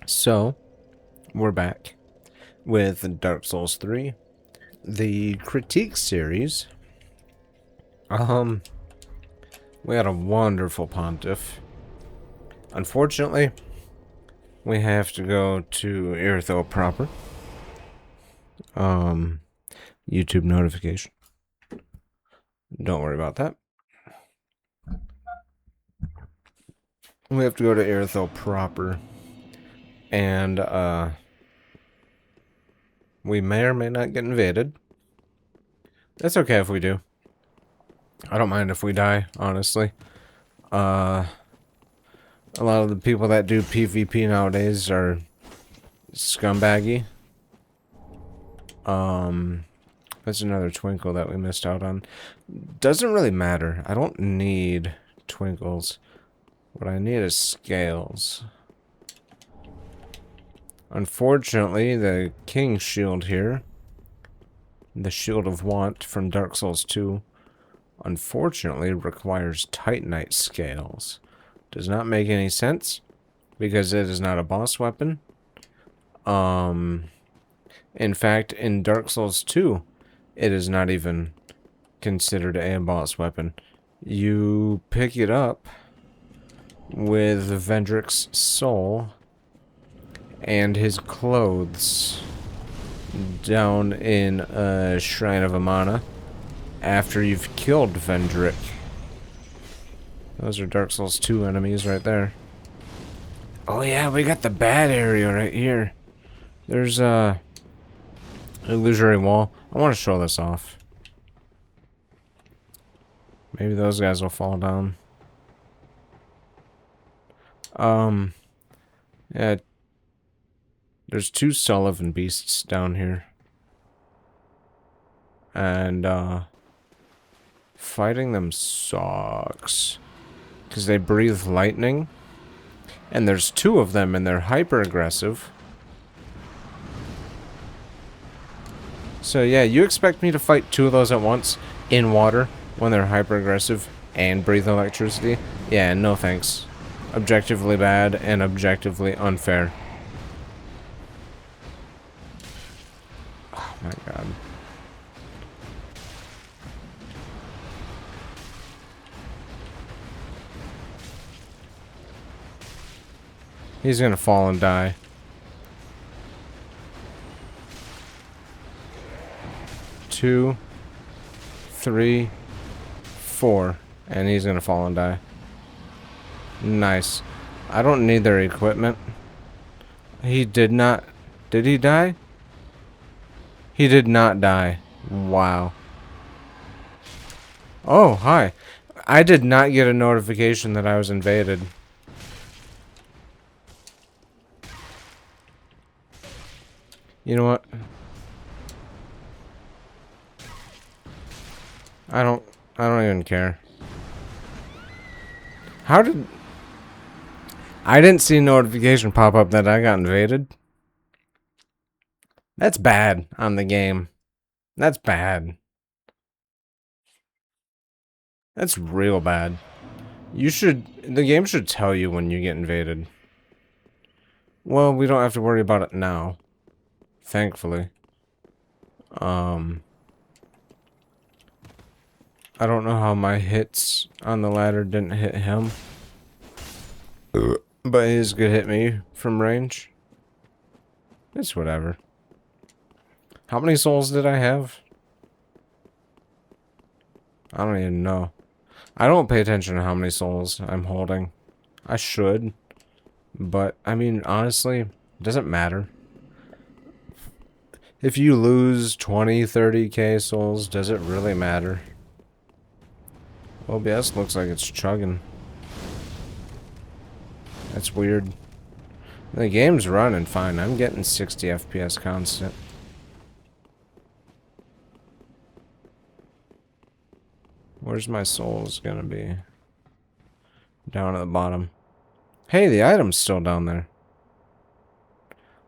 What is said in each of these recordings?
So, we're back with Dark Souls 3, the critique series. We had a wonderful pontiff. Unfortunately, we have to go to Irithyll proper. YouTube notification. Don't worry about that. We have to go to Irithyll proper. And, we may or may not get invaded. That's okay if we do. I don't mind if we die, honestly. A lot of the people that do PvP nowadays are scumbaggy. That's another twinkle that we missed out on. Doesn't really matter. I don't need twinkles. What I need is scales. Unfortunately, the King's Shield here, the Shield of Want from Dark Souls 2, unfortunately requires Titanite scales. Does not make any sense because it is not a boss weapon. In fact, in Dark Souls 2, it is not even considered a boss weapon. You pick it up with Vendrick's soul and his clothes down in a Shrine of Amana after you've killed Vendrick. Those are Dark Souls 2 enemies right there. Oh yeah, we got the bad area right here. There's a illusory wall. I want to show this off. Maybe those guys will fall down. Yeah. There's two Sullivan beasts down here. And, fighting them sucks. Because they breathe lightning. And there's two of them and they're hyper aggressive. So yeah, you expect me to fight two of those at once in water when they're hyper aggressive and breathe electricity? Yeah, no thanks. Objectively bad and objectively unfair. Oh my god. He's gonna fall and die. Two, three, four, and he's gonna fall and die. Nice. I don't need their equipment. He did not. Did he die? He did not die. Wow. Oh, hi. I did not get a notification that I was invaded. You know what? I don't even care. How did... I didn't see a notification pop up that I got invaded. That's bad on the game. That's bad. That's real bad. You should... The game should tell you when you get invaded. Well, we don't have to worry about it now. Thankfully. I don't know how my hits on the ladder didn't hit him. But his could hit me from range. It's whatever. How many souls did I have? I don't even know. I don't pay attention to how many souls I'm holding. I should. But, I mean, honestly, it doesn't matter. If you lose 20, 30k souls, does it really matter? OBS looks like it's chugging. That's weird. The game's running fine. I'm getting 60 FPS constant. Where's my souls gonna be? Down at the bottom. Hey, the item's still down there.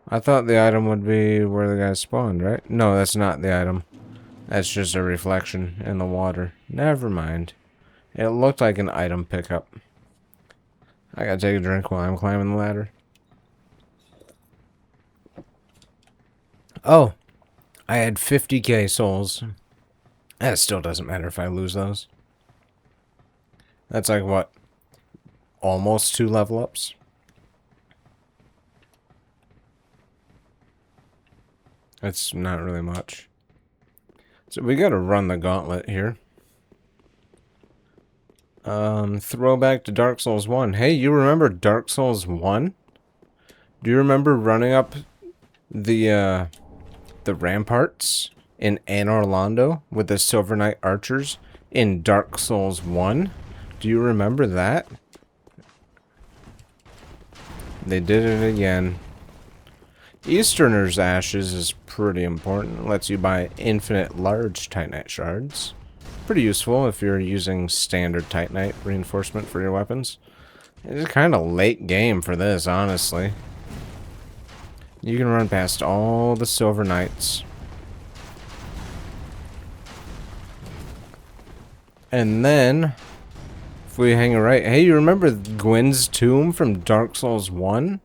I thought the item would be where the guy spawned, right? No, that's not the item. That's just a reflection in the water. Never mind. It looked like an item pickup. I gotta take a drink while I'm climbing the ladder. Oh, I had 50k souls. That still doesn't matter if I lose those. That's like, what? Almost 2 level ups? That's not really much. So we gotta run the gauntlet here. Throwback to Dark Souls 1. Hey, you remember Dark Souls 1? Do you remember running up the ramparts in Anor Londo with the Silver Knight archers in Dark Souls 1? Do you remember that? They did it again. Easterner's Ashes is pretty important. It lets you buy infinite large Titanite shards. Pretty useful if you're using standard Titanite reinforcement for your weapons. It's kind of late game for this, honestly. You can run past all the Silver Knights. And then, if we hang a right... Hey, you remember Gwyn's tomb from Dark Souls 1?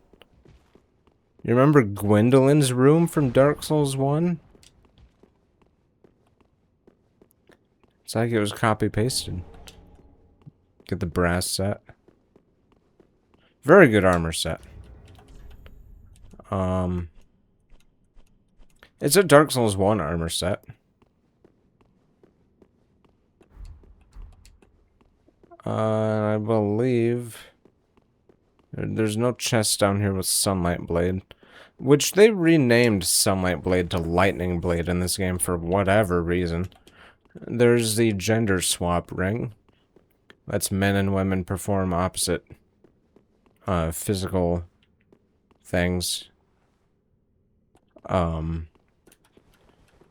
You remember Gwendolyn's room from Dark Souls 1? It's like it was copy-pasted. Get the brass set. Very good armor set. It's a Dark Souls 1 armor set. I believe there's no chest down here with Sunlight Blade, which they renamed Sunlight Blade to Lightning Blade in this game for whatever reason. There's the gender swap ring. Lets men and women perform opposite physical things.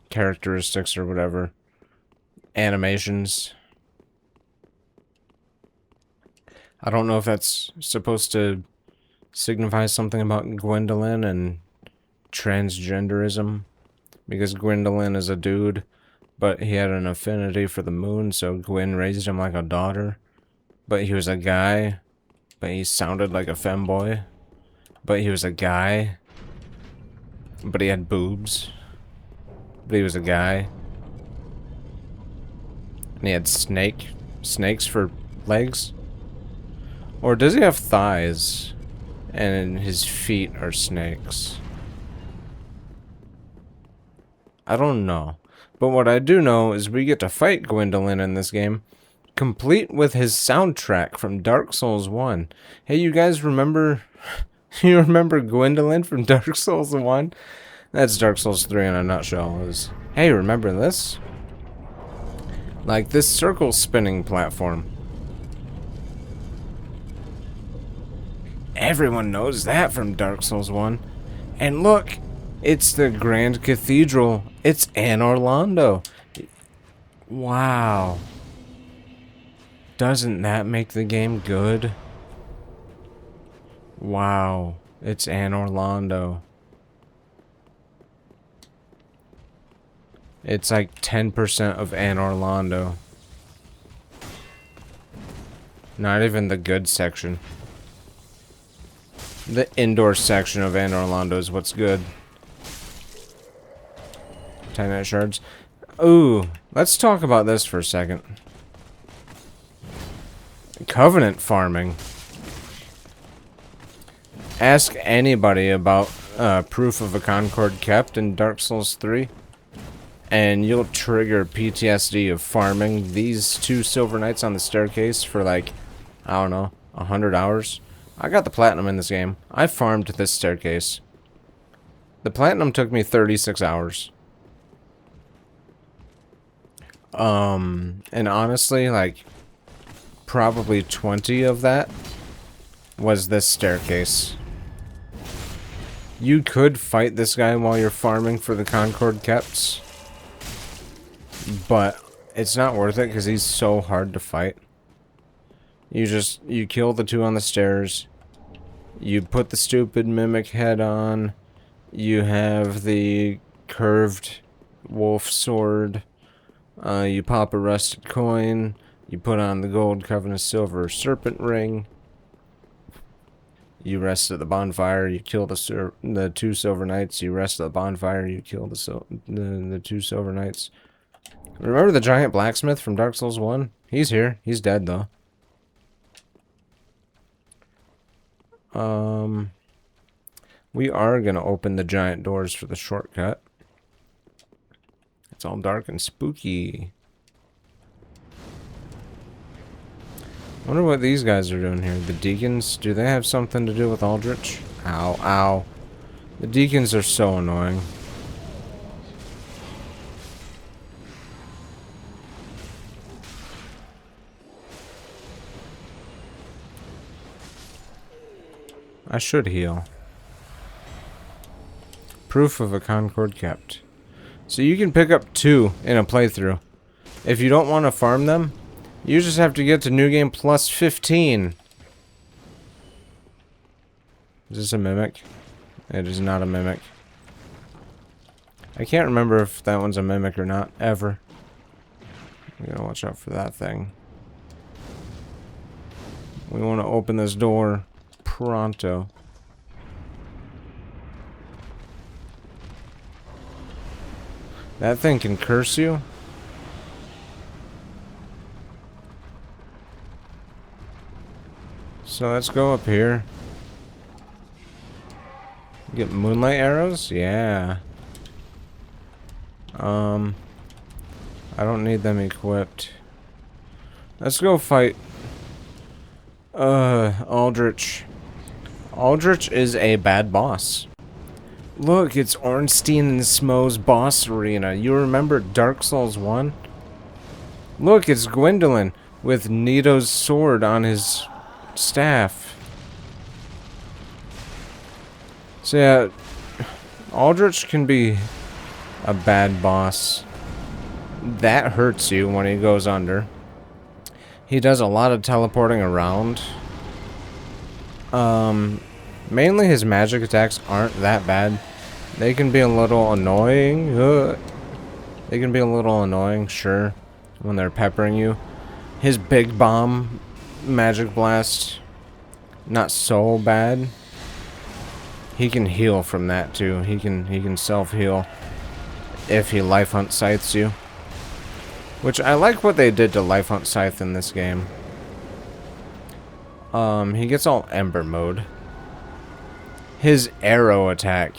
Characteristics or whatever. Animations. I don't know if that's supposed to signify something about Gwendolyn and transgenderism. Because Gwendolyn is a dude, but he had an affinity for the moon, so Gwyn raised him like a daughter. But he was a guy, but he sounded like a femboy. But he was a guy, but he had boobs. But he was a guy. And he had snakes for legs. Or does he have thighs? And his feet are snakes. I don't know. But what I do know is we get to fight Gwendolyn in this game, complete with his soundtrack from Dark Souls 1. Hey, you guys remember... You remember Gwendolyn from Dark Souls 1? That's Dark Souls 3 in a nutshell. Hey, remember this? Like this circle spinning platform. Everyone knows that from Dark Souls 1. And look, it's the Grand Cathedral. It's Anor Londo. Wow. Doesn't that make the game good? Wow. It's Anor Londo. It's like 10% of Anor Londo. Not even the good section. The indoor section of Anor Londo is what's good. Titanite shards. Ooh, let's talk about this for a second. Covenant farming. Ask anybody about proof of a Concord kept in Dark Souls 3, and you'll trigger PTSD of farming these 2 Silver Knights on the staircase for like, I don't know, 100 hours. I got the platinum in this game. I farmed this staircase. The platinum took me 36 hours. And honestly, like, probably 20 of that was this staircase. You could fight this guy while you're farming for the Concord Kepts, but it's not worth it because he's so hard to fight. You kill the 2 on the stairs, you put the stupid mimic head on, you have the curved wolf sword, you pop a rusted coin, you put on the gold Covenant silver serpent ring, You rest at the bonfire, you kill the 2 Silver Knights. You rest at the bonfire, you kill the 2 Silver Knights. Remember the giant blacksmith from Dark Souls 1? He's here. He's dead, though. We are going to open the giant doors for the shortcut. It's all dark and spooky. I wonder what these guys are doing here. The deacons, do they have something to do with Aldrich? Ow, ow. The deacons are so annoying. I should heal. Proof of a Concord kept. So you can pick up 2 in a playthrough. If you don't want to farm them, you just have to get to New Game Plus 15. Is this a mimic? It is not a mimic. I can't remember if that one's a mimic or not, ever. We gotta watch out for that thing. We want to open this door pronto. That thing can curse you? So let's go up here. Get moonlight arrows? Yeah. I don't need them equipped. Let's go fight Aldrich. Aldrich is a bad boss. Look, it's Ornstein and Smo's boss arena. You remember Dark Souls 1? Look, it's Gwendolyn with Nito's sword on his staff. So yeah, Aldrich can be a bad boss. That hurts you when he goes under. He does a lot of teleporting around. Mainly his magic attacks aren't that bad. They can be a little annoying. They can be a little annoying, sure, when they're peppering you. His big bomb magic blast, not so bad. He can heal from that too. He can self-heal if he life hunt scythes you. Which I like what they did to life hunt scythe in this game. He gets all ember mode. His arrow attack.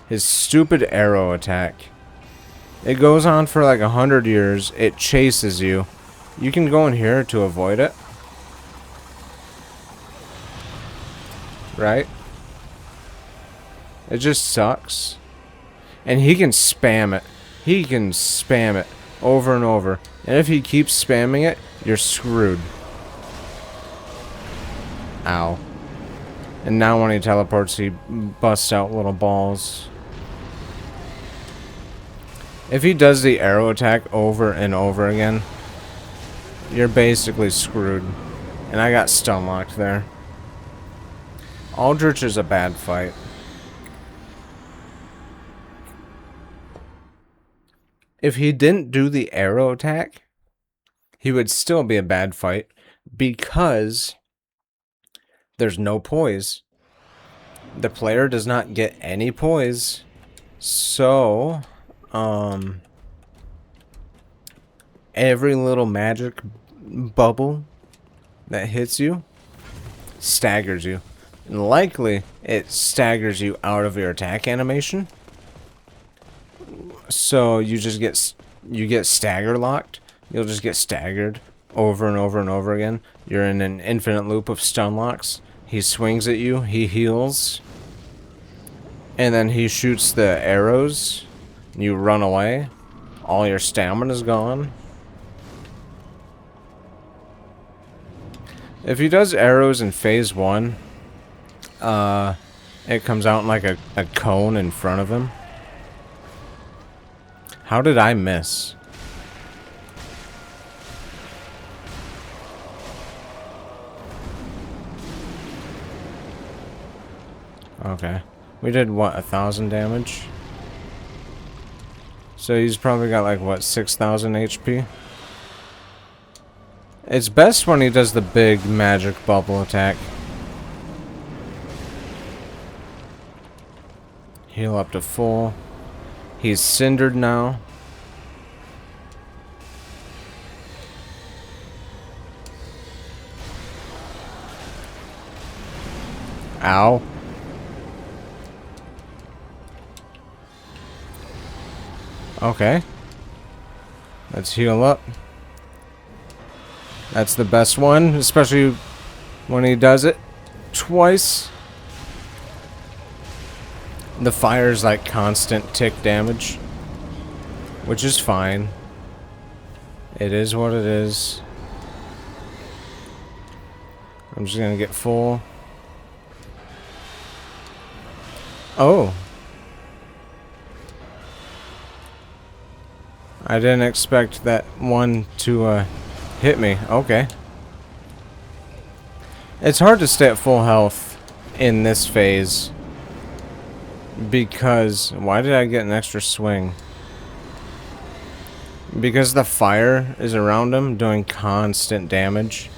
His stupid arrow attack. It goes on for like 100 years. It chases you. You can go in here to avoid it. Right? It just sucks. And he can spam it. He can spam it over and over. And if he keeps spamming it, you're screwed. Ow. And now when he teleports, he busts out little balls. If he does the arrow attack over and over again, you're basically screwed. And I got stun locked there. Aldrich is a bad fight. If he didn't do the arrow attack, he would still be a bad fight because there's no poise. The player does not get any poise. So, every little magic bubble that hits you staggers you. And likely, it staggers you out of your attack animation. So you just get stagger locked. You'll just get staggered over and over and over again. You're in an infinite loop of stun locks. He swings at you, he heals, and then he shoots the arrows. You run away. All your stamina's gone. If he does arrows in phase 1, it comes out in like a cone in front of him. How did I miss? Okay. We did, what, 1,000 damage? So he's probably got, like, what, 6,000 HP? It's best when he does the big magic bubble attack. Heal up to full. He's cindered now. Ow. Okay. Let's heal up. That's the best one, especially when he does it twice. The fire's like constant tick damage, which is fine. It is what it is. I'm just gonna get full. Oh. I didn't expect that one to hit me. Okay. It's hard to stay at full health in this phase. Because... why did I get an extra swing? Because the fire is around him doing constant damage.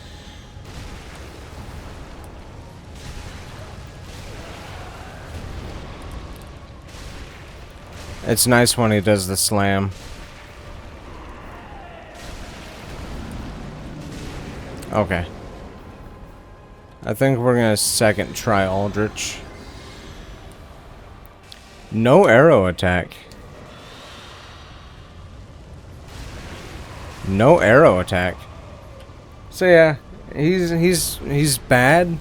It's nice when he does the slam. Okay. I think we're gonna second try Aldrich. No arrow attack. No arrow attack. So yeah, he's bad,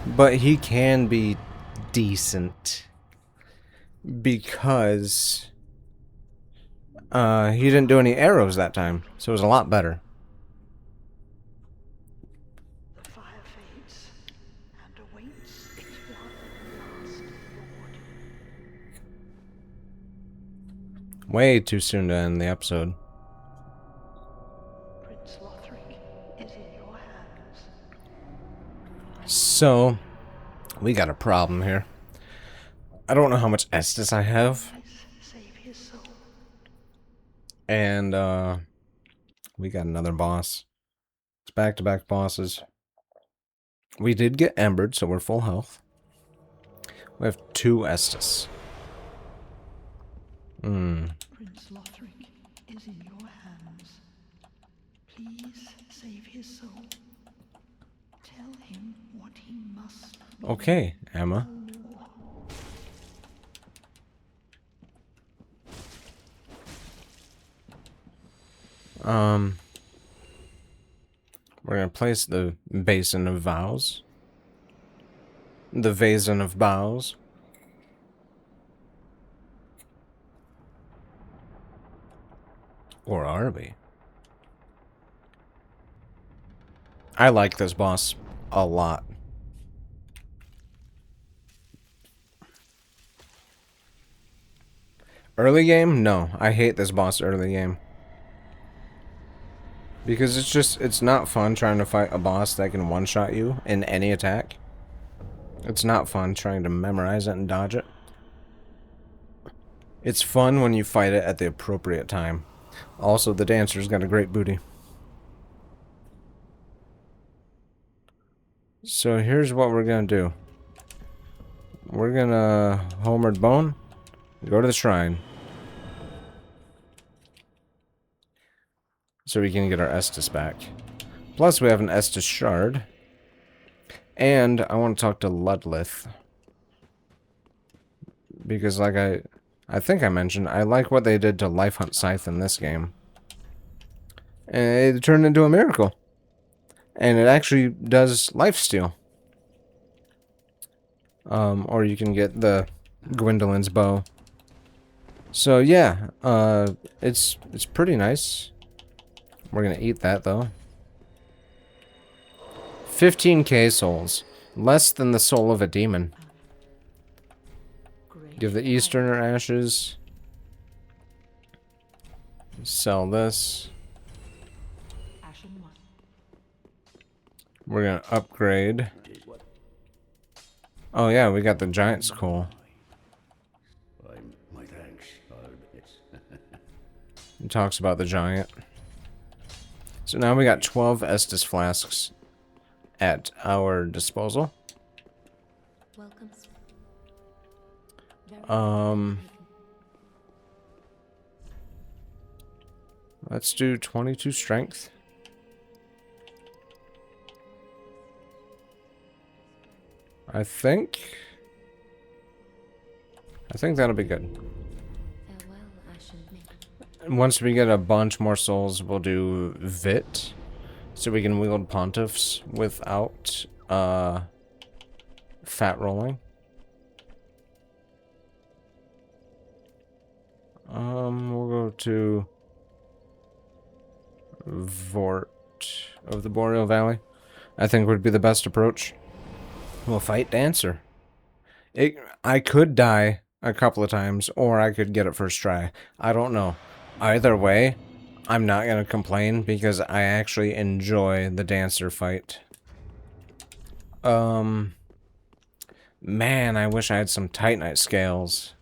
but he can be decent because he didn't do any arrows that time, so it was a lot better. The fire fades and awaits its one last reward. Way too soon to end the episode. Prince Lothric is in your hands. So, we got a problem here. I don't know how much Estus I have. Save his soul. And, we got another boss. It's back-to-back bosses. We did get embered, so we're full health. We have 2 Estus. Prince Lothric is in your hands. Please save his soul. Tell him what he must know. Okay, Emma. We're gonna place the Basin of Vows. The Vason of Vows. Or are we? I like this boss a lot. Early game? No, I hate this boss early game. Because it's not fun trying to fight a boss that can one-shot you in any attack. It's not fun trying to memorize it and dodge it. It's fun when you fight it at the appropriate time. Also, the dancer's got a great booty. So here's what we're gonna do. We're gonna Homeward Bone, go to the shrine. So we can get our Estus back. Plus we have an Estus shard. And I want to talk to Ludlith. Because like I think I mentioned, I like what they did to Life Hunt Scythe in this game. And it turned into a miracle. And it actually does lifesteal. Or you can get the Gwendolyn's bow. So yeah, it's pretty nice. We're gonna eat that though. 15k souls. Less than the soul of a demon. Give the Easterner ashes. Sell this. We're gonna upgrade. Oh yeah, we got the giant skull. It talks about the giant. So now we got 12 Estus flasks at our disposal. Let's do 22 strength. I think that'll be good. Once we get a bunch more souls, we'll do Vit, so we can wield pontiffs without fat rolling. We'll go to Vort of the Boreal Valley. I think would be the best approach. We'll fight Dancer. I could die a couple of times, or I could get it first try. I don't know. Either way, I'm not going to complain because I actually enjoy the Dancer fight. Man, I wish I had some Titanite scales.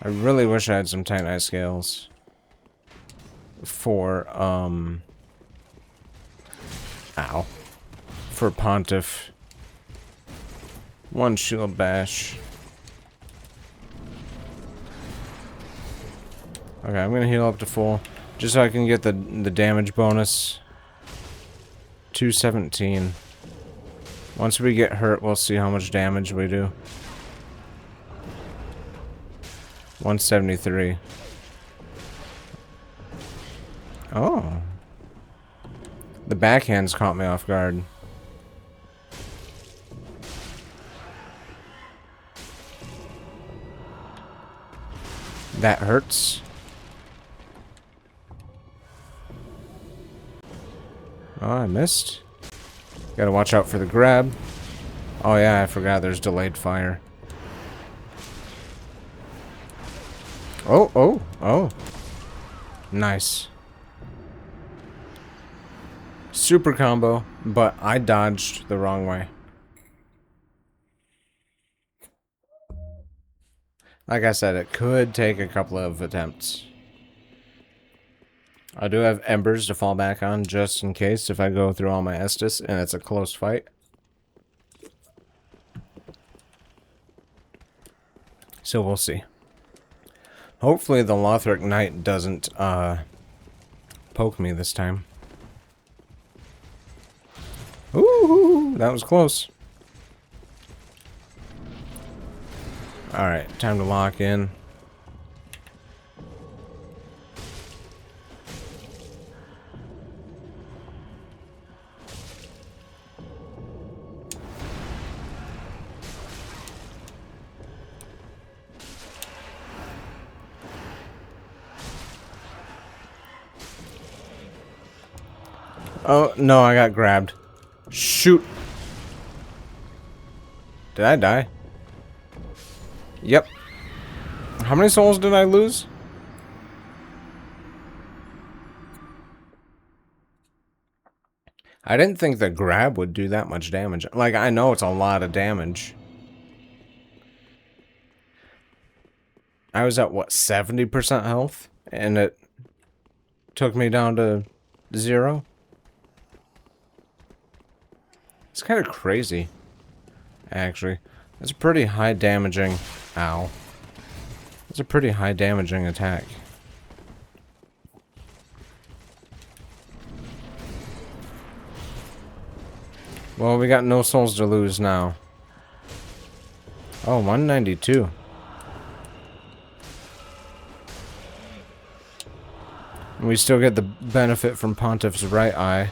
I really wish I had some Titanite scales for, for Pontiff. One shield bash. Okay, I'm gonna heal up to full, just so I can get the damage bonus. 217. Once we get hurt, we'll see how much damage we do. 173. Oh. The backhands caught me off guard. That hurts. Oh, I missed. Gotta watch out for the grab. Oh yeah, I forgot there's delayed fire. Oh, oh, oh. Nice. Super combo, but I dodged the wrong way. Like I said, it could take a couple of attempts. I do have embers to fall back on just in case if I go through all my Estus and it's a close fight. So we'll see. Hopefully the Lothric Knight doesn't poke me this time. Ooh, that was close. Alright, time to lock in. Oh, no, I got grabbed. Shoot. Did I die? Yep. How many souls did I lose? I didn't think the grab would do that much damage. Like, I know it's a lot of damage. I was at, what, 70% health? And it took me down to 0? It's kind of crazy, actually. It's a pretty high damaging... Ow. It's a pretty high damaging attack. Well, we got no souls to lose now. Oh, 192. We still get the benefit from Pontiff's right eye.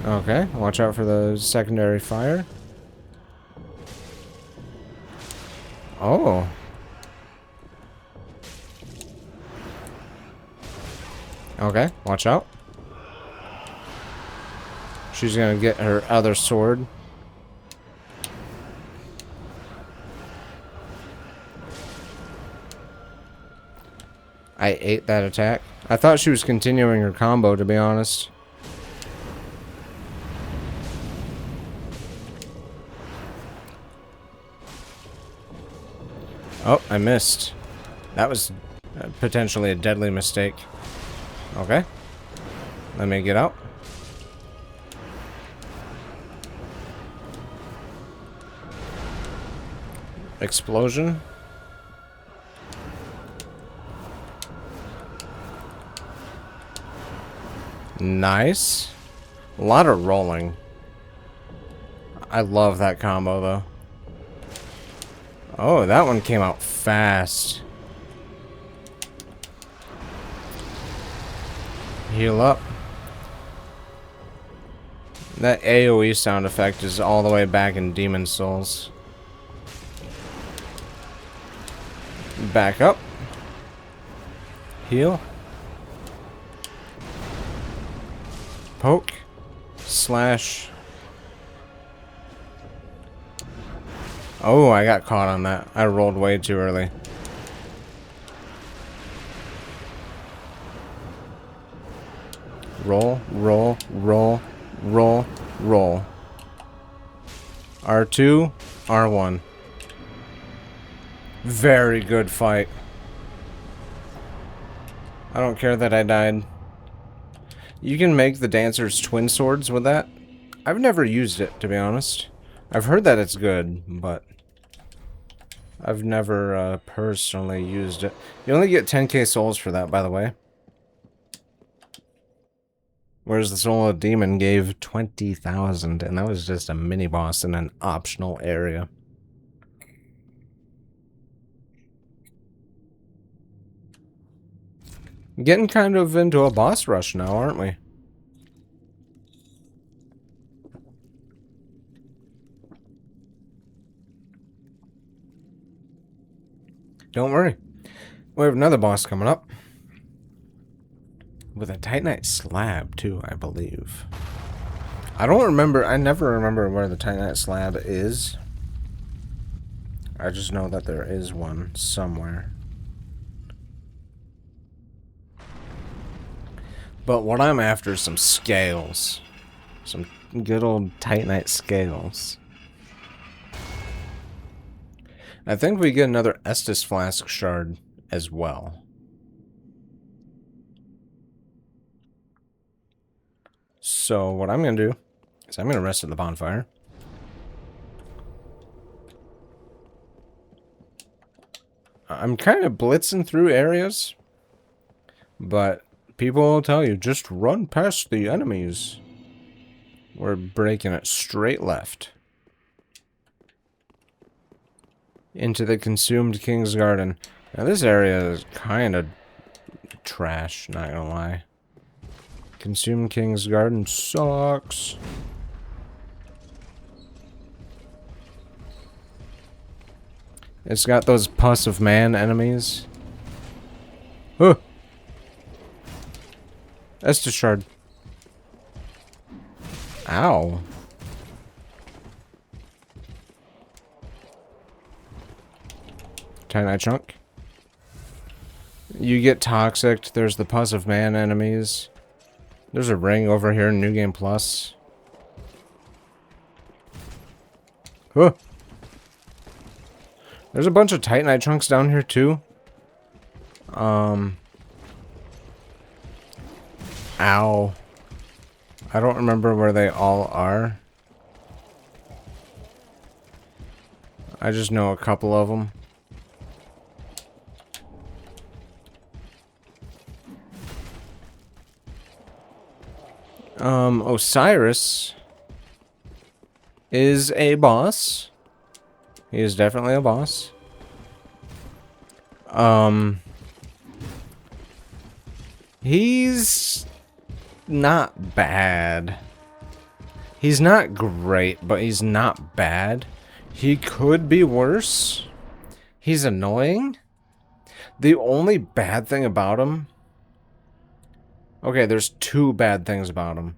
Okay, watch out for the secondary fire. Oh. Okay, watch out. She's gonna get her other sword. I ate that attack. I thought she was continuing her combo, to be honest. Oh, I missed. That was potentially a deadly mistake. Okay. Let me get out. Explosion. Nice. A lot of rolling. I love that combo, though. Oh, that one came out fast. Heal up. That AoE sound effect is all the way back in Demon Souls. Back up. Heal. Poke. Slash. Oh, I got caught on that. I rolled way too early. Roll, roll, roll, roll, roll. R2, R1. Very good fight. I don't care that I died. You can make the Dancer's twin swords with that. I've never used it, to be honest. I've heard that it's good, but I've never personally used it. You only get 10k souls for that, by the way. Whereas the Soul of Demon gave 20,000, and that was just a mini-boss in an optional area. Getting kind of into a boss rush now, aren't we? Don't worry. We have another boss coming up. With a Titanite slab, too, I believe. I don't remember. I never remember where the Titanite slab is. I just know that there is one somewhere. But what I'm after is some scales. Some good old Titanite scales. I think we get another Estus Flask shard as well. So what I'm going to do is I'm going to rest at the bonfire. I'm kind of blitzing through areas, but people will tell you, just run past the enemies. We're breaking it straight left. Into the Consumed King's Garden. Now this area is kind of trash, not gonna lie. Consumed King's Garden sucks. It's got those pus of man enemies. Huh! Estus shard. Ow. Titanite chunk. You get toxic. There's the pus of man enemies. There's a ring over here in New Game Plus. Huh. There's a bunch of Titanite chunks down here too. Ow. I don't remember where they all are. I just know a couple of them. Osiris is a boss. He is definitely a boss. He's not bad. He's not great, but he's not bad. He could be worse. He's annoying. The only bad thing about him... Okay, there's 2 bad things about him.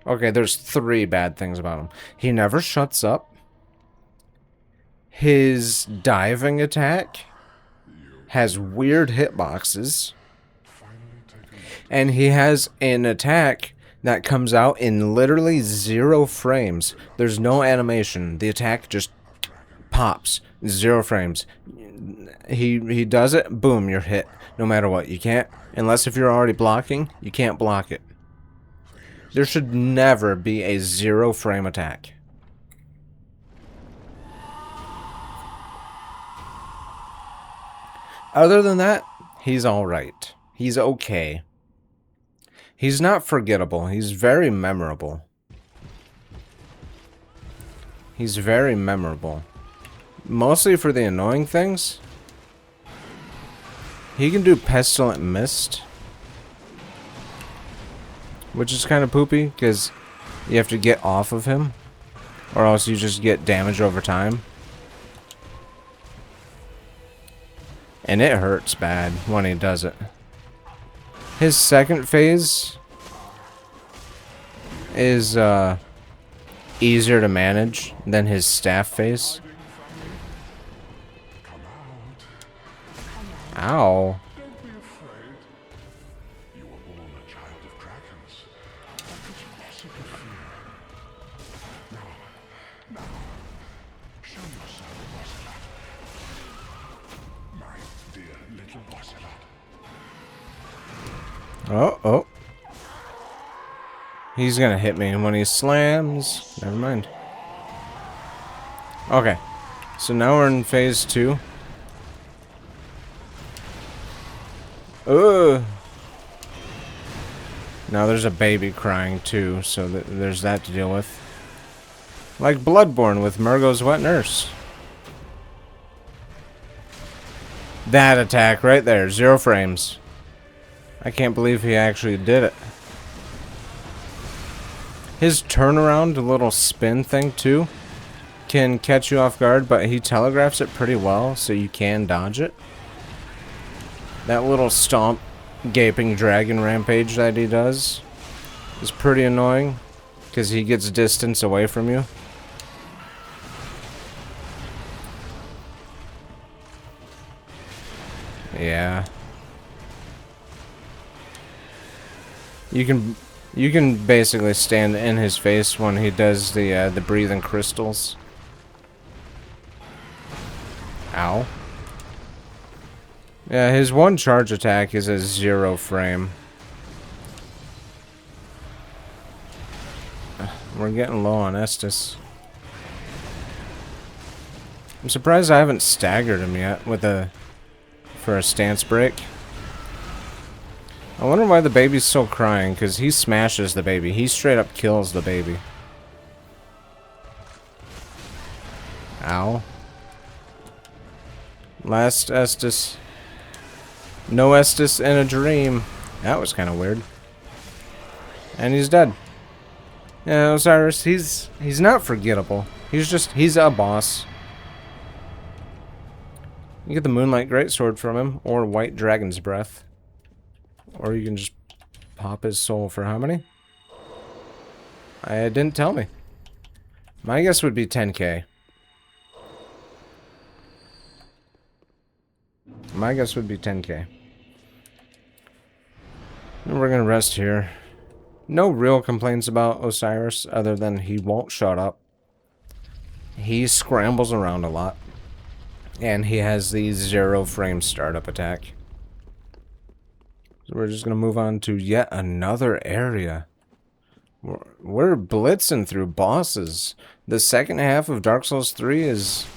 Okay, there's 3 bad things about him. He never shuts up. His diving attack has weird hitboxes. And he has an attack that comes out in literally 0 frames. There's no animation. The attack just pops. 0 frames. He does it, boom, you're hit. No matter what. You can't, unless if you're already blocking, you can't block it. There should never be a 0 frame attack. Other than that, he's alright. He's okay. He's not forgettable. He's very memorable. He's very memorable. Mostly for the annoying things. He can do Pestilent Mist, which is kind of poopy, because you have to get off of him, or else you just get damage over time. And it hurts bad when he does it. His second phase is easier to manage than his staff phase. Ow. Don't be afraid. You were born a child of dragons. What could you possibly fear? Now, show yourself, Ocelot. My dear little Ocelot. Oh. He's gonna hit me when he slams. Never mind. Okay. So now we're in phase 2. Ugh. Now there's a baby crying too, so there's that to deal with. Like Bloodborne with Murgo's wet nurse. That attack right there, 0 frames. I can't believe he actually did it. His turnaround little spin thing too can catch you off guard, but he telegraphs it pretty well, so you can dodge it. That little stomp, gaping dragon rampage that he does is pretty annoying, because he gets distance away from you. Yeah. You can basically stand in his face when he does the breathing crystals. Ow. Yeah, his one charge attack is a 0 frame. We're getting low on Estus. I'm surprised I haven't staggered him yet with for a stance break. I wonder why the baby's still crying, because he smashes the baby. He straight up kills the baby. Ow. Last Estus. No Estus in a dream. That was kind of weird. And he's dead. Yeah, Osiris, he's not forgettable. He's a boss. You get the Moonlight Greatsword from him, or White Dragon's Breath. Or you can just pop his soul for how many? It didn't tell me. My guess would be 10k. My guess would be 10k. And we're gonna rest here. No real complaints about Osiris other than he won't shut up. He scrambles around a lot. And he has the 0 frame startup attack. So we're just gonna move on to yet another area. We're blitzing through bosses. The second half of Dark Souls 3 is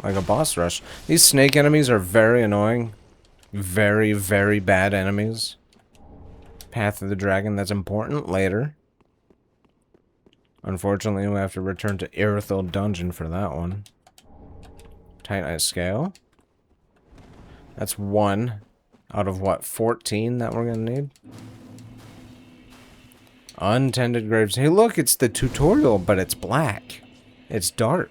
like a boss rush. These snake enemies are very annoying. Very, very bad enemies. Path of the Dragon, that's important later. Unfortunately, we have to return to Irithyll Dungeon for that one. Titanite Scale. That's 1 out of what, 14 that we're gonna need? Untended Graves. Hey look, it's the tutorial, but it's black. It's dark.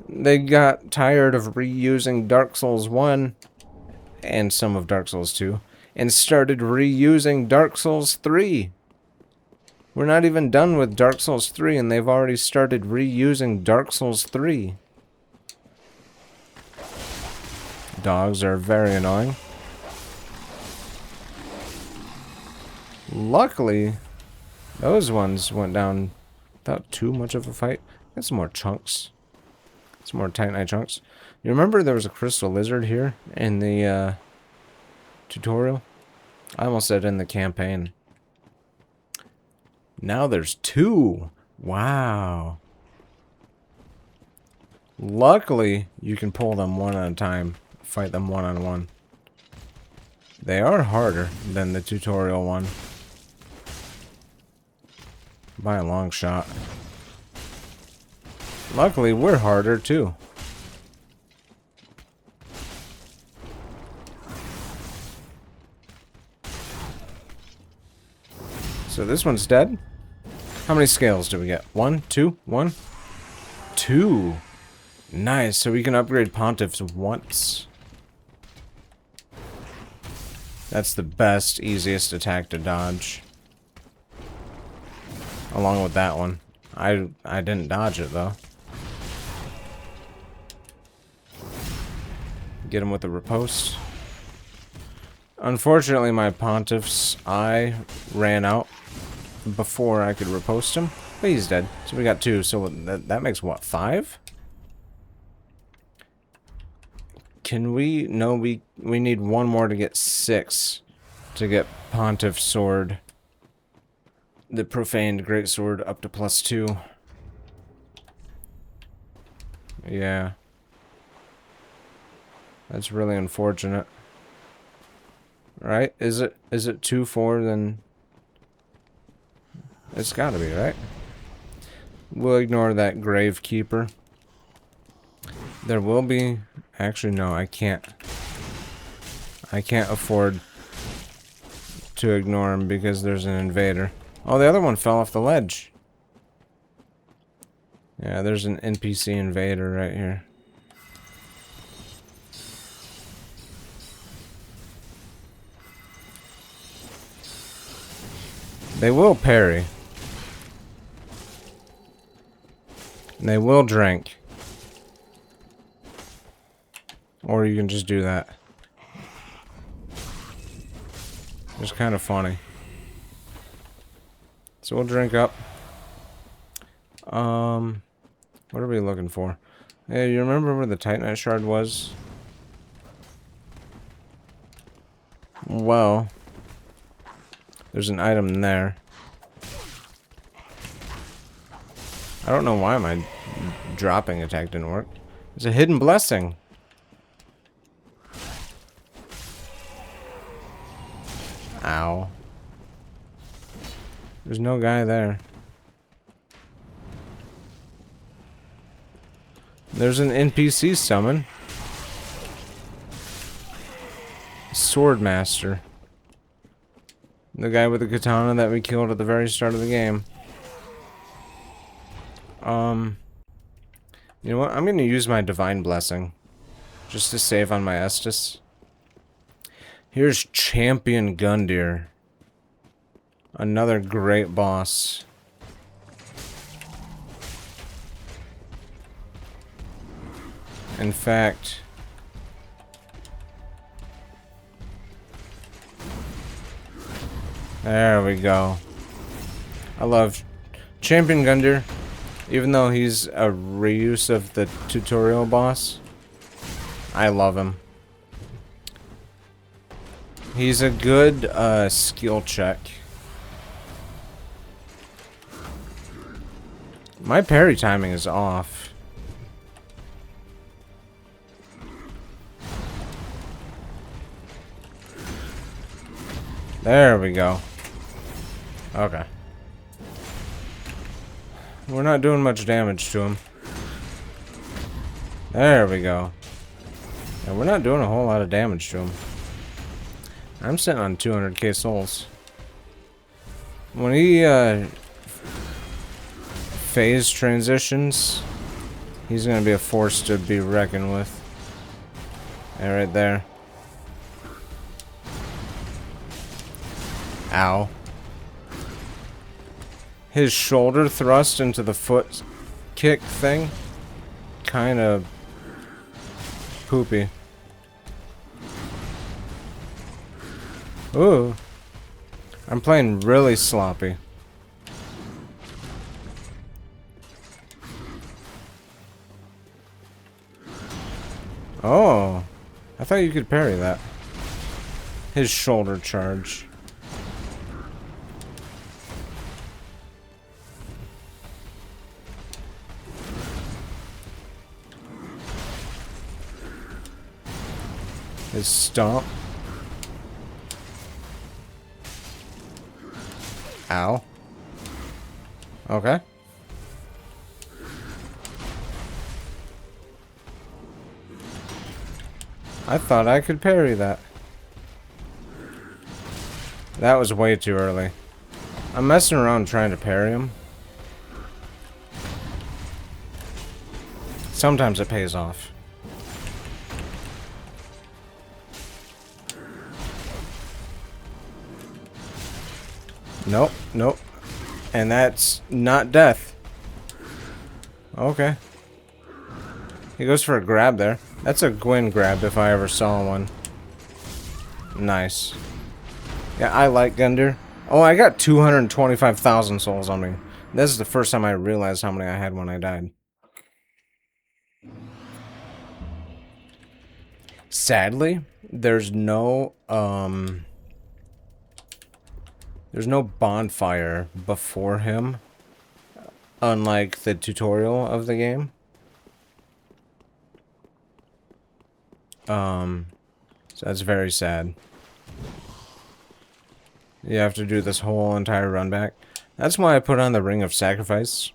They got tired of reusing Dark Souls 1 and some of Dark Souls 2 and started reusing Dark Souls 3. We're not even done with Dark Souls 3 and they've already started reusing Dark Souls 3. Dogs are very annoying. Luckily, those ones went down without too much of a fight. Got some more chunks. Some more Titanite chunks. You remember there was a crystal lizard here in the tutorial? I almost said in the campaign. Now there's 2. Wow. Luckily, you can pull them one at a time. Fight them one-on-one. They are harder than the tutorial one. By a long shot. Luckily, we're harder too. So this one's dead. How many scales do we get? 1, 2, 1, 2. Nice, so we can upgrade Pontiffs once. That's the best, easiest attack to dodge. Along with that one. I didn't dodge it though. Get him with a riposte. Unfortunately, my Pontiff's eye ran out before I could riposte him. But he's dead. So we got 2. So that makes what, 5? Can we? No, we need 1 more to get 6 to get Pontiff Sword. The Profaned Greatsword up to +2. Yeah. That's really unfortunate. Right? Is it 2-4 then? It's gotta be, right? We'll ignore that Gravekeeper. There will be... Actually, no, I can't. I can't afford to ignore him because there's an invader. Oh, the other one fell off the ledge. Yeah, there's an NPC invader right here. They will parry. And they will drink. Or you can just do that. It's kind of funny. So we'll drink up. What are we looking for? Hey, you remember where the Titanite shard was? Well, there's an item there. I don't know why my dropping attack didn't work. There's a hidden blessing. Ow. There's no guy there. There's an NPC summon. Swordmaster. The guy with the katana that we killed at the very start of the game. You know what? I'm gonna use my Divine Blessing. Just to save on my Estus. Here's Champion Gundyr. Another great boss. In fact... There we go. I love Champion Gundyr. Even though he's a reuse of the tutorial boss, I love him. He's a good skill check. My parry timing is off. There we go. Okay. We're not doing much damage to him. There we go. And we're not doing a whole lot of damage to him. I'm sitting on 200k souls. When he phase transitions, he's gonna be a force to be reckoned with. Yeah, right there. Ow. His shoulder thrust into the foot kick thing, kind of poopy. Ooh. I'm playing really sloppy. Oh, I thought you could parry that. His shoulder charge. His stomp. Ow. Okay. I thought I could parry that. That was way too early. I'm messing around trying to parry him. Sometimes it pays off. Nope, nope. And that's not death. Okay. He goes for a grab there. That's a Gwyn grab if I ever saw one. Nice. Yeah, I like Gunder. Oh, I got 225,000 souls on me. This is the first time I realized how many I had when I died. Sadly, there's no bonfire before him, unlike the tutorial of the game. So that's very sad. You have to do this whole entire run back. That's why I put on the Ring of Sacrifice.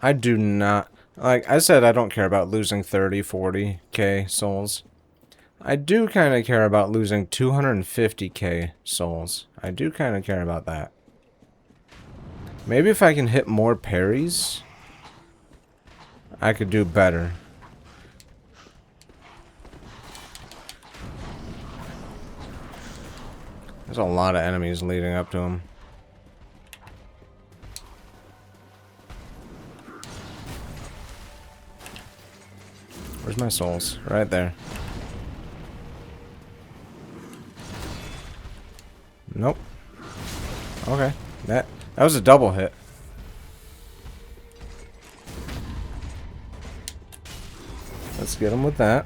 I do not, like I said, I don't care about losing 30, 40k souls. I do kind of care about losing 250k souls. I do kind of care about that. Maybe if I can hit more parries, I could do better. There's a lot of enemies leading up to him. Where's my souls? Right there. Nope. Okay. That was a double hit. Let's get him with that.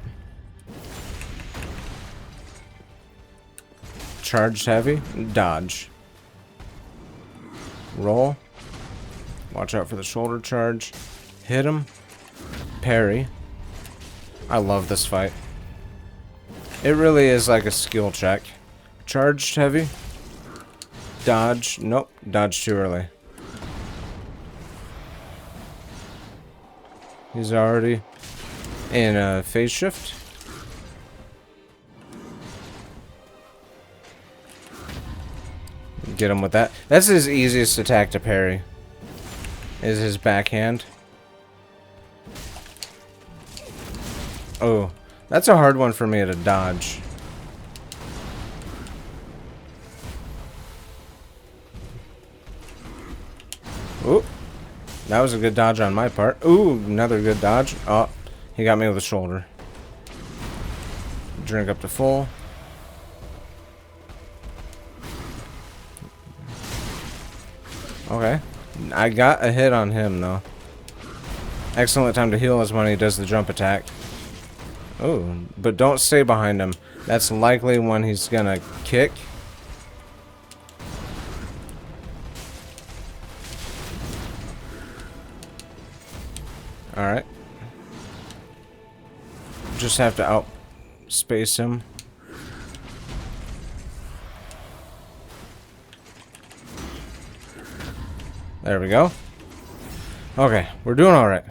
Charged heavy. Dodge. Roll. Watch out for the shoulder charge. Hit him. Parry. I love this fight. It really is like a skill check. Charged heavy. Dodge. Nope. Dodge too early. He's already in a phase shift. Get him with that. That's his easiest attack to parry. Is his backhand. Oh, that's a hard one for me to dodge. Ooh, that was a good dodge on my part. Ooh, another good dodge. Oh, he got me with a shoulder. Drink up to full. Okay. I got a hit on him, though. Excellent time to heal us when he does the jump attack. Oh, but don't stay behind him. That's likely when he's gonna kick. Alright. Just have to outspace him. There we go. Okay, we're doing alright.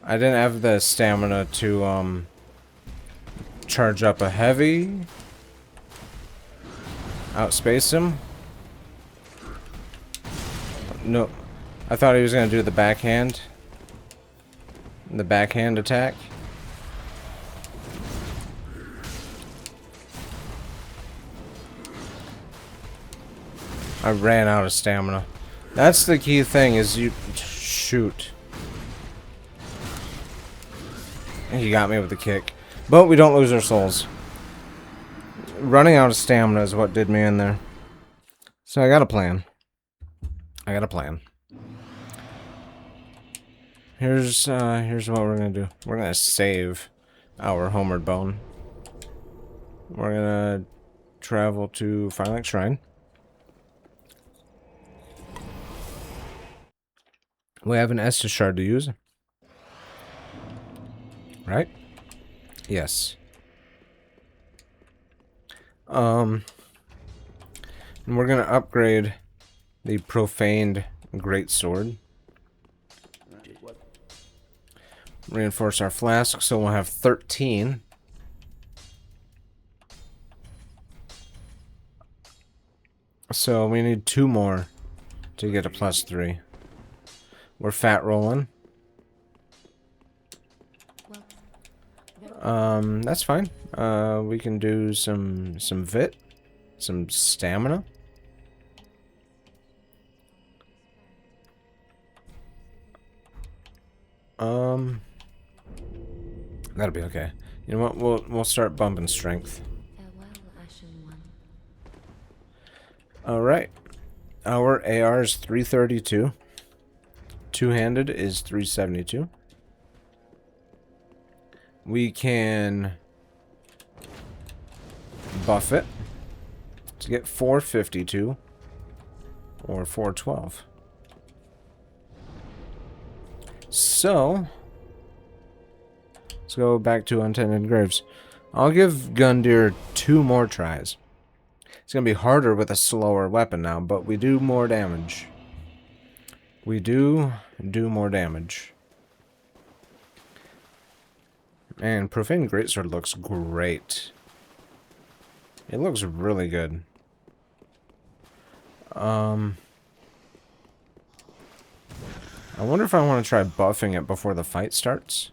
I didn't have the stamina to charge up a heavy. Outspace him. No. I thought he was going to do the backhand. The backhand attack. I ran out of stamina. That's the key thing, is you... Shoot. He got me with the kick. But we don't lose our souls. Running out of stamina is what did me in there. So I got a plan. I got a plan. Here's what we're gonna do. We're gonna save our homeward bone. We're gonna travel to Firelight Shrine. We have an Estus shard to use. Right? Yes. And we're gonna upgrade the profaned greatsword. Reinforce our flask, so we'll have 13. So we need 2 more to get a +3. We're fat rolling. That's fine. We can do some vit, some stamina. That'll be okay. You know what? We'll start bumping strength. All right. Our AR is 332. Two-handed is 372. We can buff it to get 452 or 412. So let's go back to Untended Graves. I'll give Gundyr 2 more tries. It's gonna be harder with a slower weapon now, but we do more damage. We do more damage. And Profane Greatsword looks great. It looks really good. I wonder if I want to try buffing it before the fight starts.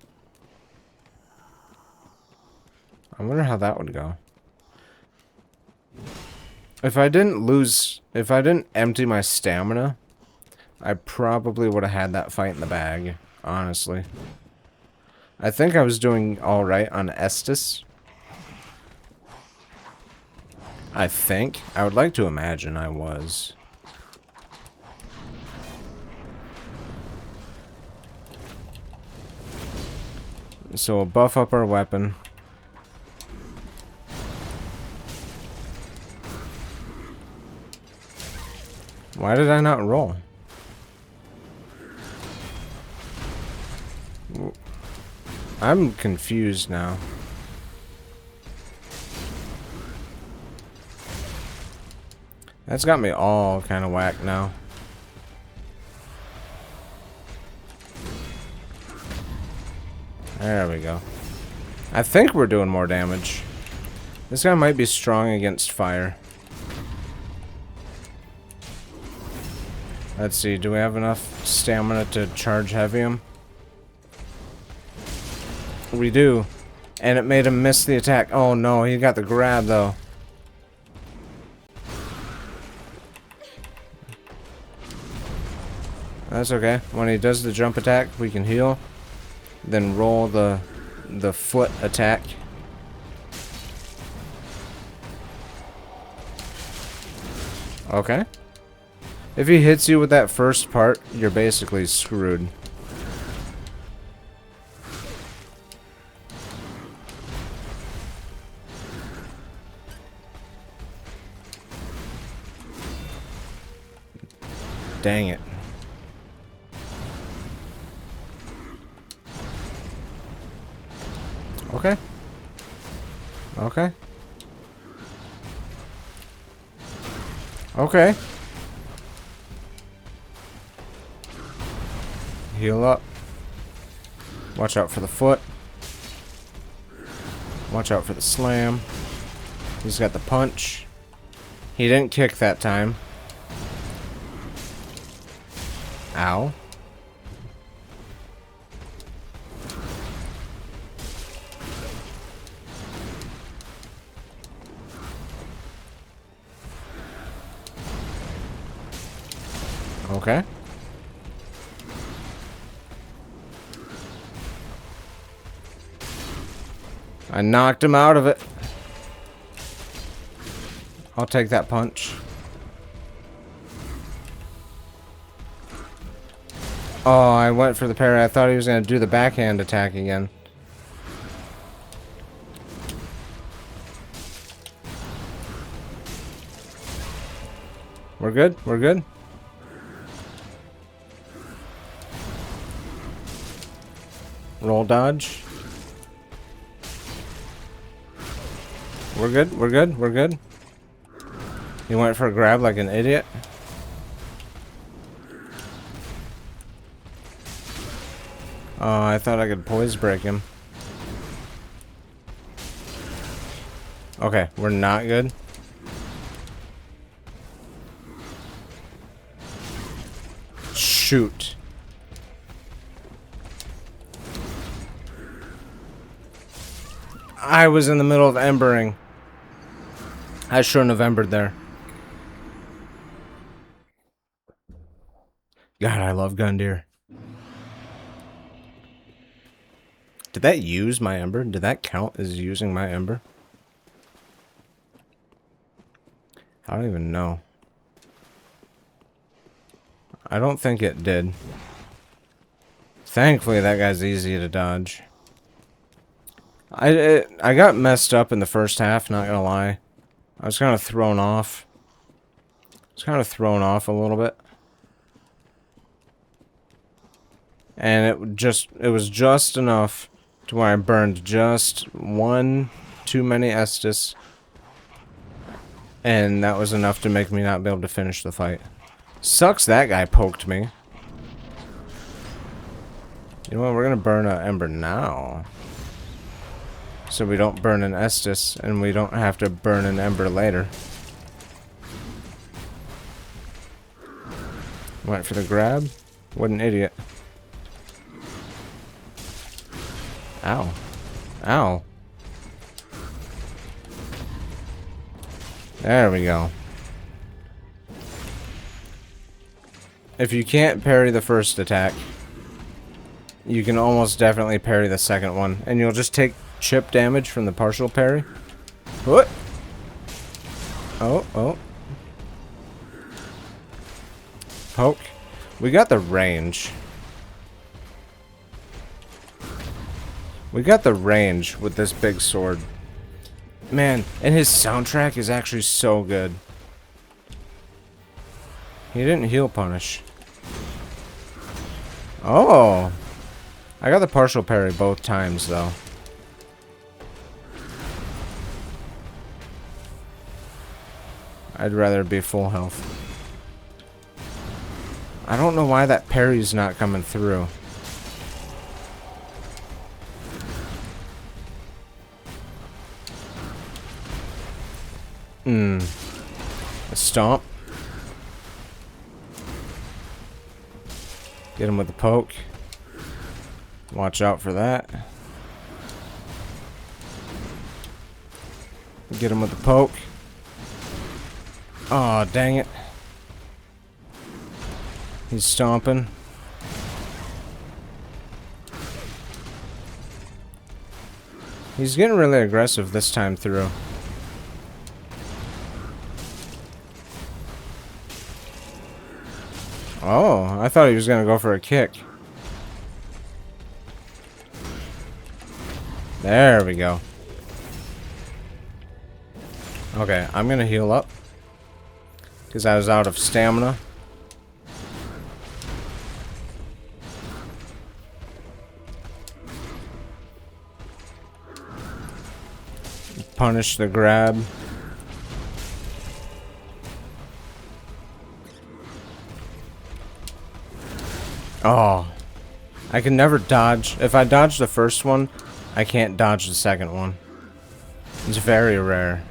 I wonder how that would go. If I didn't empty my stamina, I probably would have had that fight in the bag, honestly. I think I was doing alright on Estus. I think. I would like to imagine I was. So we'll buff up our weapon. Why did I not roll? I'm confused now. That's got me all kind of whacked now. There we go. I think we're doing more damage. This guy might be strong against fire. Let's see, do we have enough stamina to charge heavy him? We do. And it made him miss the attack. Oh no, he got the grab though. That's okay. When he does the jump attack, we can heal. Then roll the foot attack. Okay. If he hits you with that first part, you're basically screwed. Dang it. Okay. Okay. Okay. Heal up. Watch out for the foot. Watch out for the slam. He's got the punch. He didn't kick that time. Ow. Okay. I knocked him out of it. I'll take that punch. Oh, I went for the parry. I thought he was going to do the backhand attack again. We're good? We're good? Roll dodge. We're good? We're good? We're good? He went for a grab like an idiot. Oh, I thought I could poise break him. Okay, we're not good. Shoot. I was in the middle of embering. I shouldn't have embered there. God, I love Gundyr. Did that use my ember? Did that count as using my ember? I don't even know. I don't think it did. Thankfully, that guy's easy to dodge. I got messed up in the first half, not gonna lie. I was kind of thrown off. I was kind of thrown off a little bit. And it was just enough to where I burned just one too many Estus. And that was enough to make me not be able to finish the fight. Sucks that guy poked me. You know what, we're gonna burn an ember now. So we don't burn an Estus, and we don't have to burn an ember later. Went for the grab. What an idiot. Ow. Ow. There we go. If you can't parry the first attack, you can almost definitely parry the second one. And you'll just take chip damage from the partial parry. What? Oh, oh. Poke. We got the range. We got the range with this big sword. Man, and his soundtrack is actually so good. He didn't heal punish. Oh. I got the partial parry both times, though. I'd rather be full health. I don't know why that parry's not coming through. A stomp. Get him with the poke. Watch out for that. Get him with the poke. Aw, oh, dang it. He's stomping. He's getting really aggressive this time through. Oh, I thought he was gonna go for a kick. There we go. Okay, I'm gonna heal up. Because I was out of stamina. Punish the grab. Oh. I can never dodge. If I dodge the first one, I can't dodge the second one. It's very rare.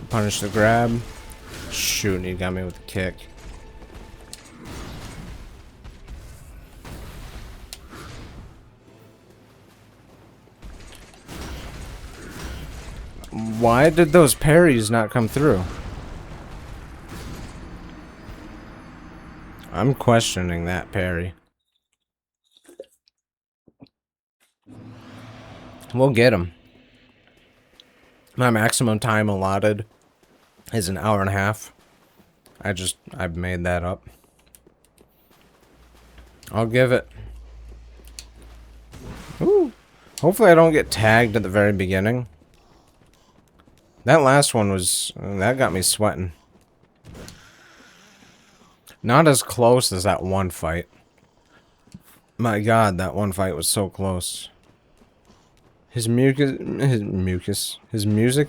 Punish the grab. Shoot, he got me with a kick. Why did those parries not come through? I'm questioning that parry. We'll get him. My maximum time allotted is an hour and a half. I've made that up. I'll give it. Ooh. Hopefully I don't get tagged at the very beginning. That last one was... that got me sweating. Not as close as that one fight. My god, that one fight was so close. His music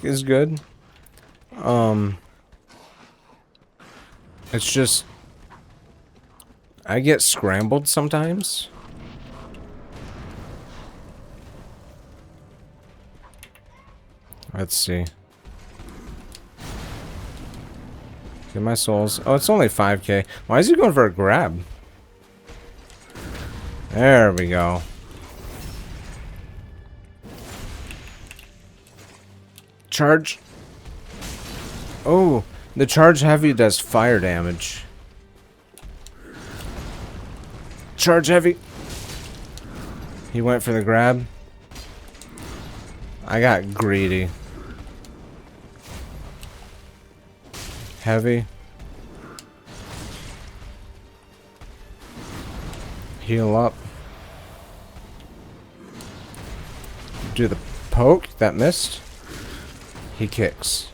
is good. It's just... I get scrambled sometimes. Let's see. Get my souls. Oh, it's only 5k. Why is he going for a grab? There we go. Charge. Oh, the charge heavy does fire damage. Charge heavy. He went for the grab. I got greedy. Heavy. Heal up. Do the poke. That missed. He kicks.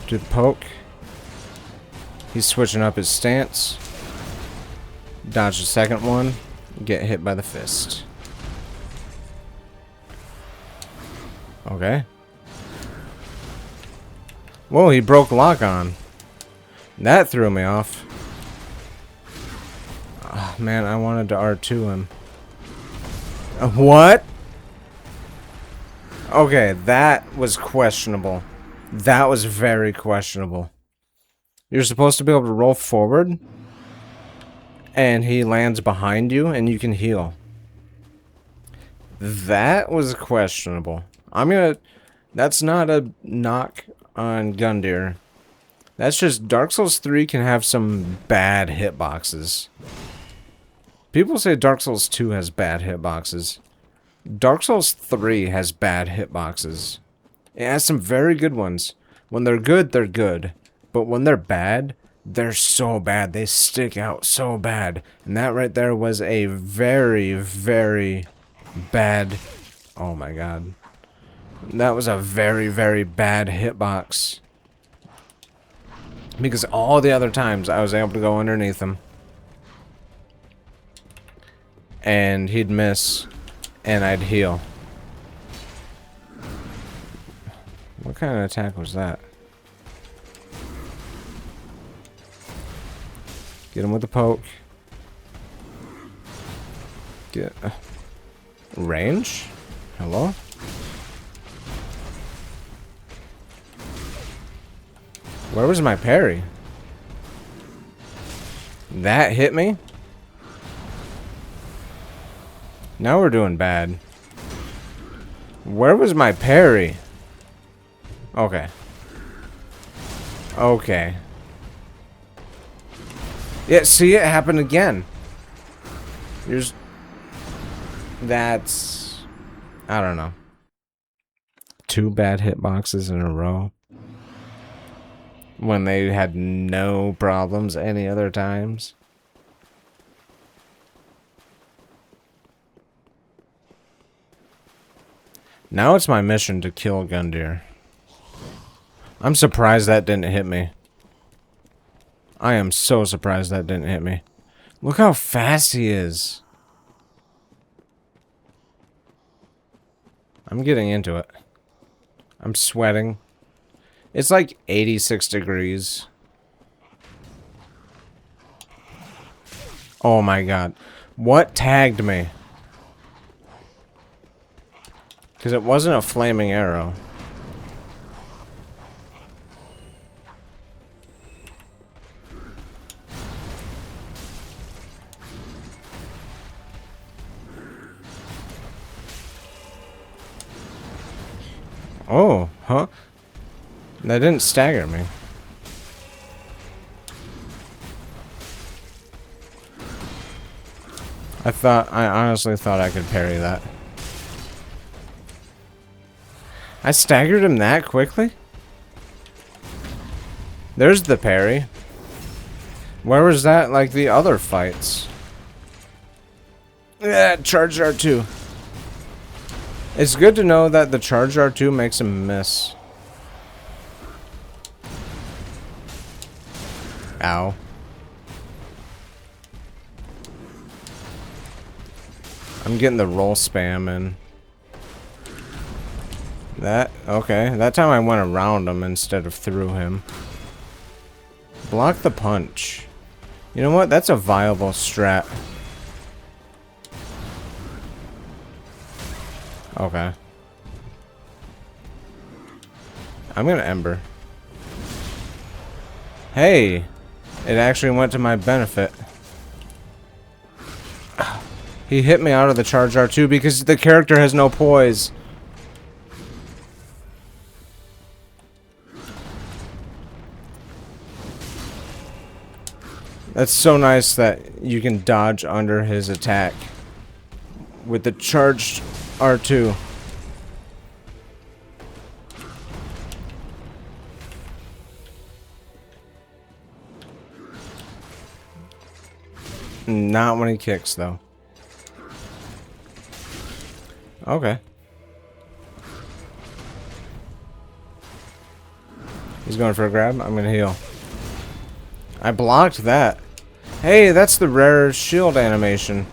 Do the poke. He's switching up his stance. Dodge the second one. Get hit by the fist. Okay. Whoa, he broke lock on. That threw me off. Oh, man, I wanted to R2 him. What? Okay, that was questionable. That was very questionable. You're supposed to be able to roll forward, and he lands behind you, and you can heal. That was questionable. I'm gonna... That's not a knock on Gundyr. That's just Dark Souls 3 can have some bad hitboxes. People say Dark Souls 2 has bad hitboxes. Dark Souls 3 has bad hitboxes. It has some very good ones. When they're good, they're good. But when they're bad, they're so bad. They stick out so bad. And that right there was a very, very bad... Oh my god. That was a very, very bad hitbox. Because all the other times I was able to go underneath him. And he'd miss. And I'd heal. What kind of attack was that? Get him with the poke. Get... range? Hello? Where was my parry? That hit me? Now we're doing bad. Where was my parry? Okay. Okay. Yeah, see, it happened again. Here's... That's... I don't know. 2 bad hitboxes in a row. When they had no problems any other times. Now it's my mission to kill Gundyr. I'm surprised that didn't hit me. I am so surprised that didn't hit me. Look how fast he is. I'm getting into it. I'm sweating. It's like 86 degrees. Oh my god. What tagged me? Because it wasn't a flaming arrow. Oh, huh? That didn't stagger me. I honestly thought I could parry that. I staggered him that quickly? There's the parry. Where was that like the other fights? Yeah, charged R2. It's good to know that the charged R2 makes him miss. Ow. I'm getting the roll spam in. That, okay. That time I went around him instead of through him. Block the punch. You know what? That's a viable strat. Okay. I'm gonna Ember. Hey! It actually went to my benefit. He hit me out of the charge R2 because the character has no poise. That's so nice that you can dodge under his attack with the charged R2. Not when he kicks, though. Okay. He's going for a grab. I'm gonna heal. I blocked that. Hey, that's the rare shield animation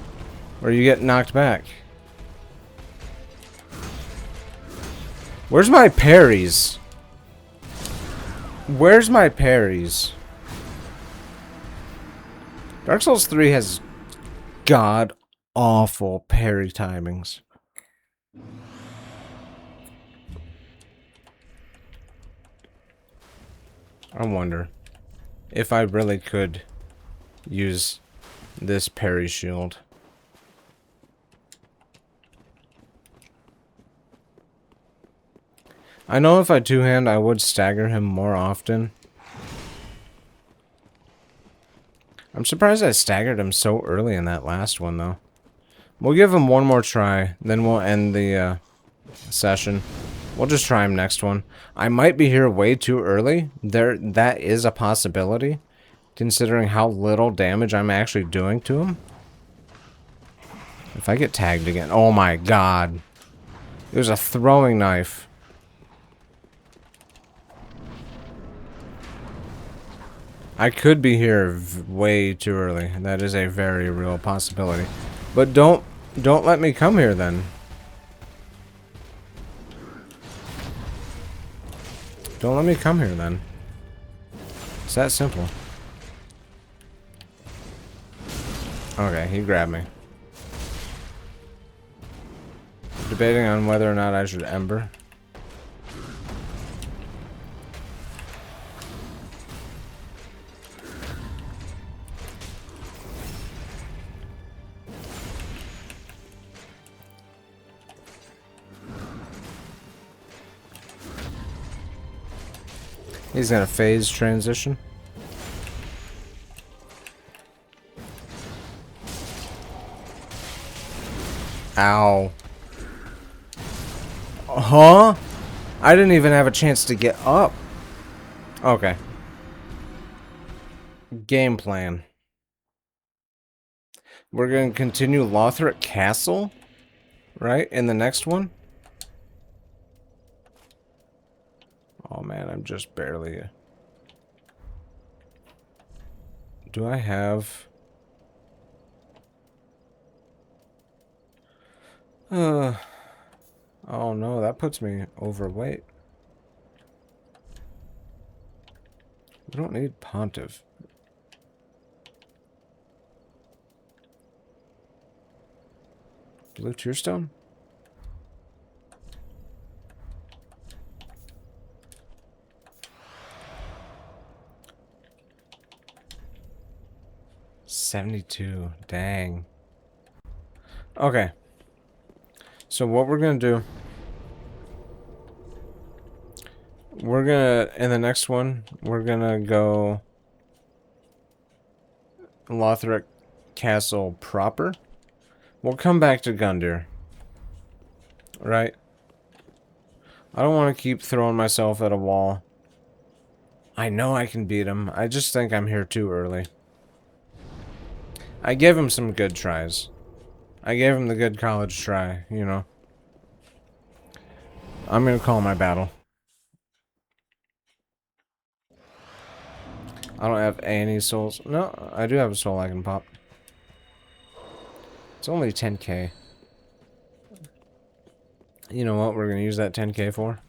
where you get knocked back. Where's my parries? Where's my parries? Dark Souls 3 has god awful parry timings. I wonder if I really could use this parry shield. I know if I two-hand, I would stagger him more often. I'm surprised I staggered him so early in that last one, though. We'll give him one more try, then we'll end the session. We'll just try him next one. I might be here way too early. That is a possibility, considering how little damage I'm actually doing to him. If I get tagged again, oh my god. It was a throwing knife. I could be here way too early. That is a very real possibility. But don't let me come here then. Don't let me come here then. It's that simple. Okay, he grabbed me. Debating on whether or not I should Ember. He's gonna phase transition. Ow. Huh? I didn't even have a chance to get up. Okay. Game plan. We're gonna continue Lothric Castle, right? In the next one? Oh man, I'm just barely... Do I have... Oh no, that puts me overweight. We don't need Pontiff. Blue Tearstone? $72. Dang. Okay. So what we're gonna do... We're gonna... In the next one, we're gonna go... Lothric Castle proper. We'll come back to Gundyr. Right? I don't want to keep throwing myself at a wall. I know I can beat him. I just think I'm here too early. I gave him some good tries. I gave him the good college try, you know. I'm gonna call my battle. I don't have any souls. No, I do have a soul I can pop. It's only 10k. You know what we're gonna use that 10k for?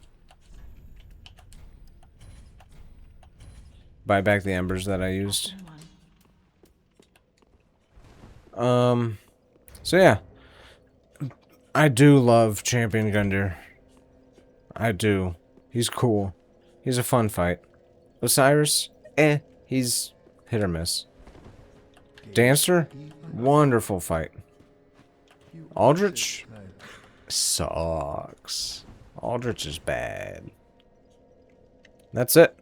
Buy back the embers that I used. So yeah. I do love Champion Gundyr. I do. He's cool. He's a fun fight. Osiris? He's hit or miss. Dancer? Wonderful fight. Aldrich? Sucks. Aldrich is bad. That's it.